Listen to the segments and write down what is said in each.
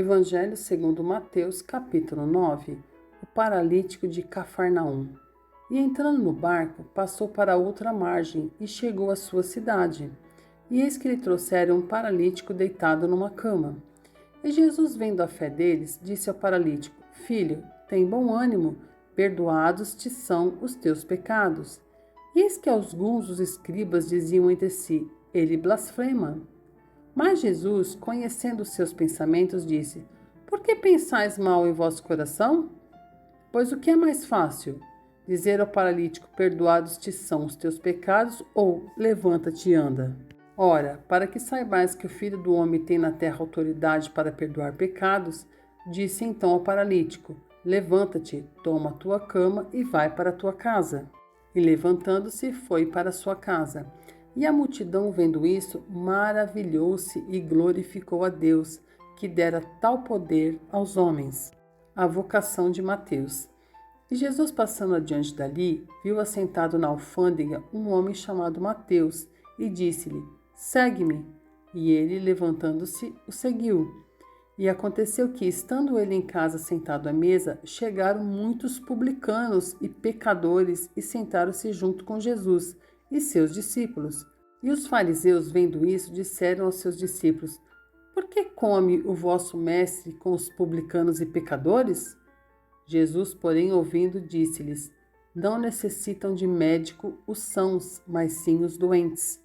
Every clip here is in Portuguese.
Evangelho segundo Mateus, capítulo 9. O paralítico de Cafarnaum. E entrando no barco, passou para outra margem e chegou à sua cidade. E eis que lhe trouxeram um paralítico deitado numa cama. E Jesus, vendo a fé deles, disse ao paralítico: Filho, tem bom ânimo, perdoados te são os teus pecados. E eis que alguns dos escribas diziam entre si: Ele blasfema. Mas Jesus, conhecendo os seus pensamentos, disse: Por que pensais mal em vosso coração? Pois o que é mais fácil? Dizer ao paralítico: Perdoados te são os teus pecados, ou levanta-te e anda? Ora, para que saibais que o Filho do Homem tem na terra autoridade para perdoar pecados, disse então ao paralítico: Levanta-te, toma a tua cama e vai para a tua casa. E levantando-se, foi para a sua casa. E a multidão, vendo isso, maravilhou-se e glorificou a Deus, que dera tal poder aos homens. A vocação de Mateus. E Jesus, passando adiante dali, viu assentado na alfândega um homem chamado Mateus, e disse-lhe: Segue-me. E ele, levantando-se, o seguiu. E aconteceu que, estando ele em casa sentado à mesa, chegaram muitos publicanos e pecadores e sentaram-se junto com Jesus e seus discípulos. E os fariseus, vendo isso, disseram aos seus discípulos: Por que come o vosso mestre com os publicanos e pecadores? Jesus, porém, ouvindo, disse-lhes: Não necessitam de médico os sãos, mas sim os doentes.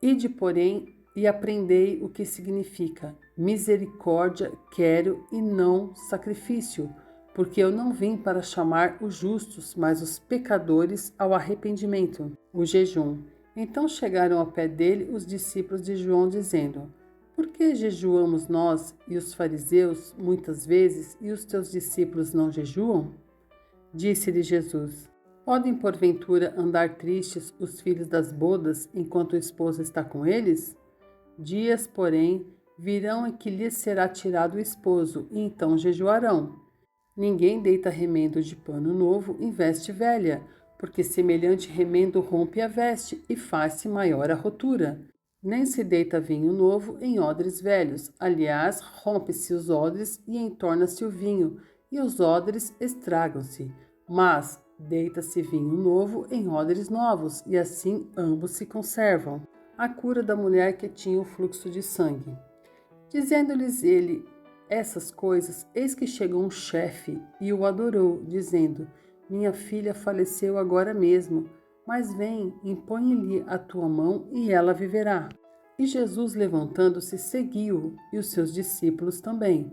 Ide, porém, e aprendei o que significa: misericórdia quero e não sacrifício, porque eu não vim para chamar os justos, mas os pecadores ao arrependimento. O jejum. Então chegaram ao pé dele os discípulos de João, dizendo: Por que jejuamos nós e os fariseus muitas vezes, e os teus discípulos não jejuam? Disse-lhe Jesus: Podem porventura andar tristes os filhos das bodas enquanto a esposa está com eles? Dias, porém, virão em que lhes será tirado o esposo, e então jejuarão. Ninguém deita remendo de pano novo em veste velha, porque semelhante remendo rompe a veste e faz-se maior a rotura. Nem se deita vinho novo em odres velhos, aliás, rompe-se os odres e entorna-se o vinho, e os odres estragam-se. Mas deita-se vinho novo em odres novos, e assim ambos se conservam. A cura da mulher que tinha o fluxo de sangue. Dizendo-lhes ele essas coisas, eis que chegou um chefe e o adorou, dizendo: Minha filha faleceu agora mesmo, mas vem, impõe-lhe a tua mão e ela viverá. E Jesus, levantando-se, seguiu-o, e os seus discípulos também.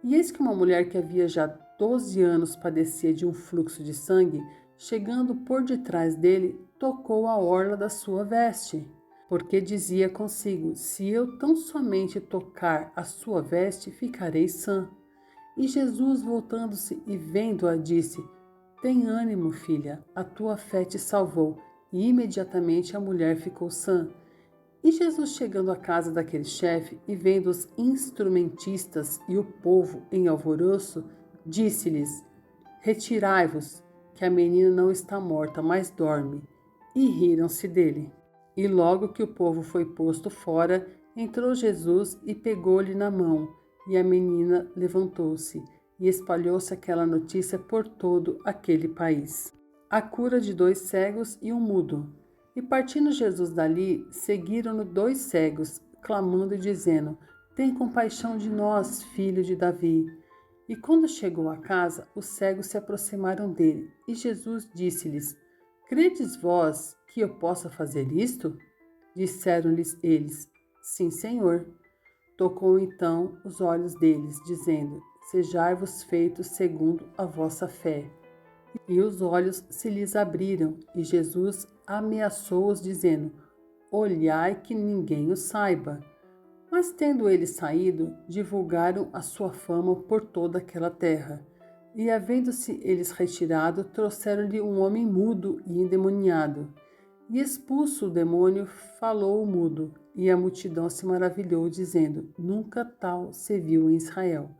E eis que uma mulher que havia já 12 anos padecia de um fluxo de sangue, chegando por detrás dele, tocou a orla da sua veste. Porque dizia consigo: Se eu tão somente tocar a sua veste, ficarei sã. E Jesus, voltando-se e vendo-a, disse: Tem ânimo, filha, a tua fé te salvou. E imediatamente a mulher ficou sã. E Jesus, chegando à casa daquele chefe e vendo os instrumentistas e o povo em alvoroço, disse-lhes: Retirai-vos, que a menina não está morta, mas dorme. E riram-se dele. E logo que o povo foi posto fora, entrou Jesus e pegou-lhe na mão, e a menina levantou-se, e espalhou-se aquela notícia por todo aquele país. A cura de 2 cegos e um mudo. E partindo Jesus dali, seguiram-no 2 cegos, clamando e dizendo: Tem compaixão de nós, filho de Davi. E quando chegou à casa, os cegos se aproximaram dele, e Jesus disse-lhes: Credes vós que eu possa fazer isto? Disseram-lhes eles: Sim, Senhor. Tocou então os olhos deles, dizendo: Sejai-vos feitos segundo a vossa fé. E os olhos se lhes abriram, e Jesus ameaçou-os, dizendo: Olhai que ninguém o saiba. Mas tendo eles saído, divulgaram a sua fama por toda aquela terra. E havendo-se eles retirado, trouxeram-lhe um homem mudo e endemoniado. E expulso o demônio, falou o mudo, e a multidão se maravilhou, dizendo: Nunca tal se viu em Israel.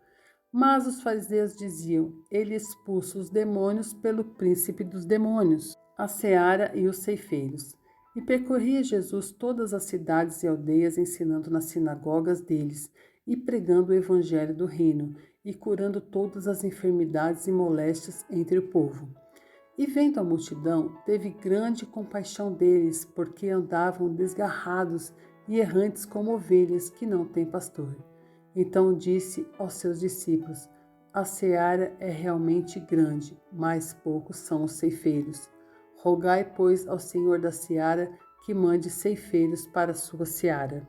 Mas os fariseus diziam: Ele expulsa os demônios pelo príncipe dos demônios, a seara e os ceifeiros. E percorria Jesus todas as cidades e aldeias, ensinando nas sinagogas deles, e pregando o evangelho do reino e curando todas as enfermidades e moléstias entre o povo. E vendo a multidão, teve grande compaixão deles, porque andavam desgarrados e errantes como ovelhas que não têm pastor. Então disse aos seus discípulos: a seara é realmente grande, mas poucos são os ceifeiros. Rogai, pois, ao Senhor da seara que mande ceifeiros para a sua seara.